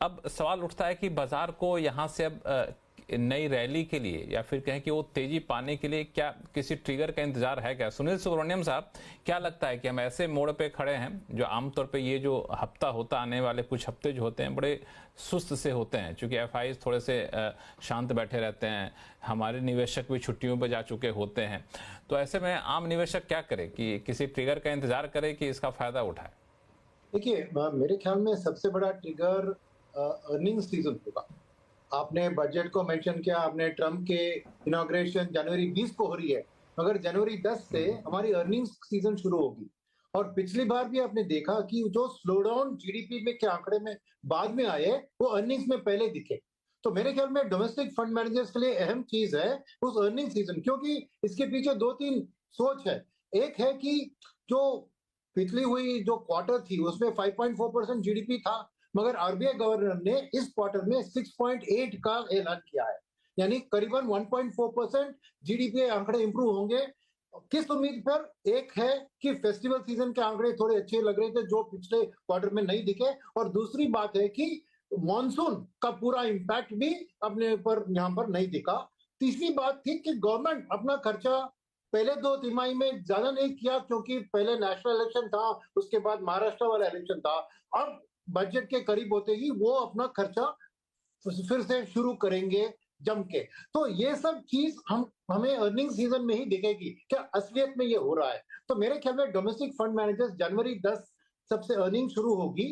अब सवाल उठता है कि बाजार को यहाँ से अब नई रैली के लिए या फिर कहें कि वो तेजी पाने के लिए क्या किसी ट्रिगर का इंतजार है क्या? सुनील सुब्रमण्यम साहब, क्या लगता है कि हम ऐसे मोड़ पे खड़े हैं जो आमतौर पे ये जो हफ्ता होता, आने वाले कुछ हफ्ते जो होते हैं बड़े सुस्त से होते हैं, क्योंकि एफआई थोड़े से शांत बैठे रहते हैं, हमारे निवेशक भी छुट्टियों पर जा चुके होते हैं, तो ऐसे में आम निवेशक क्या करे कि किसी ट्रिगर का इंतजार करे कि इसका फायदा उठाए? देखिए, मेरे ख्याल में सबसे बड़ा ट्रिगर अर्निंग सीजन होगा। आपने बजट को मेंशन किया, आपने ट्रम्प के इनॉग्रेशन जनवरी 20 को हो रही है, मगर जनवरी 10 से हमारी अर्निंग्स सीजन शुरू होगी। और पिछली बार भी आपने देखा कि जो स्लो डाउन जीडीपी में के आंकड़े में बाद में आए, वो अर्निंग्स में पहले दिखे। तो मेरे ख्याल में डोमेस्टिक फंड मैनेजर्स के लिए अहम चीज है उस अर्निंग सीजन, क्योंकि इसके पीछे 2-3 सोच है। एक है कि जो पिछली हुई जो क्वार्टर थी उसमें 5.4% जीडीपी था, मगर आरबीआई गवर्नर ने इस क्वार्टर में 6.8 का ऐलान किया है, यानी करीबन 1.4% जीडीपी आंकड़े इंप्रूव होंगे। किस उम्मीद पर? एक है कि फेस्टिवल सीजन के आंकड़े थोड़े अच्छे लग रहे थे जो पिछले क्वार्टर में नहीं दिखे, और दूसरी बात है कि मॉनसून का पूरा इंपैक्ट भी अपने पर यहाँ पर नहीं दिखा। तीसरी बात थी कि गवर्नमेंट अपना खर्चा पहले 2 तिमाही में ज्यादा नहीं किया, क्योंकि पहले नेशनल इलेक्शन था, उसके बाद महाराष्ट्र वाला इलेक्शन था। अब बजट के करीब होते ही वो अपना खर्चा फिर से शुरू करेंगे जम के। तो ये सब चीज हमें अर्निंग सीजन में ही दिखेगी, क्या असलियत में ये हो रहा है। तो मेरे ख्याल में डोमेस्टिक फंड मैनेजर्स जनवरी 10 सबसे अर्निंग शुरू होगी,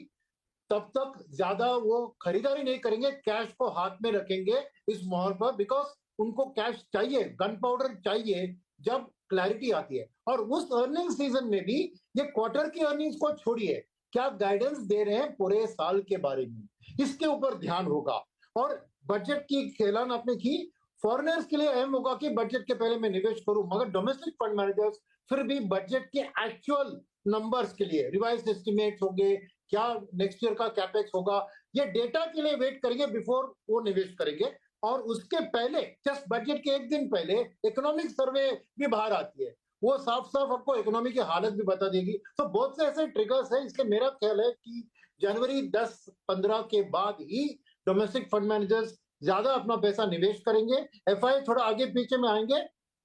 तब तक ज्यादा वो खरीदारी नहीं करेंगे, कैश को हाथ में रखेंगे इस माहौल पर, बिकॉज उनको कैश चाहिए, गन पाउडर चाहिए जब क्लैरिटी आती है। और उस अर्निंग सीजन में भी ये क्वार्टर की अर्निंग्स को छोड़िए, क्या गाइडेंस दे रहे हैं पूरे साल के बारे में, इसके ऊपर ध्यान होगा। और बजट की ऐलान आपने की, फॉरेनर्स के लिए अहम होगा कि बजट के पहले मैं निवेश करूं, मगर डोमेस्टिक फंड मैनेजर्स फिर भी बजट के एक्चुअल नंबर्स के लिए रिवाइज एस्टिमेट्स होंगे, क्या नेक्स्ट ईयर का कैपेक्स होगा, ये डेटा के लिए वेट करेंगे बिफोर वो निवेश करेंगे। और उसके पहले, जस्ट बजट के एक दिन पहले, इकोनॉमिक सर्वे भी बाहर आती है, वो साफ साफ आपको इकोनॉमी की हालत भी बता देगी। तो बहुत से ऐसे ट्रिगर्स हैं, इसलिए मेरा ख्याल है कि जनवरी 10-15 के बाद ही डोमेस्टिक फंड मैनेजर्स ज्यादा अपना पैसा निवेश करेंगे, एफआई थोड़ा आगे पीछे में आएंगे।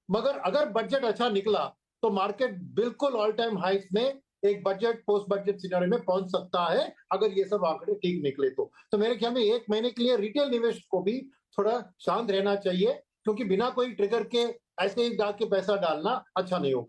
मगर अगर बजट अच्छा निकला तो मार्केट बिल्कुल ऑल टाइम हाइस में एक बजट पोस्ट बजट सिनेरियो में पहुंच सकता है, अगर ये सब आंकड़े ठीक निकले तो मेरे ख्याल में 1 महीने के लिए रिटेल निवेश को भी थोड़ा शांत रहना चाहिए, क्योंकि बिना कोई ट्रिगर के ऐसे ही जाके पैसा डालना अच्छा नहीं होगा।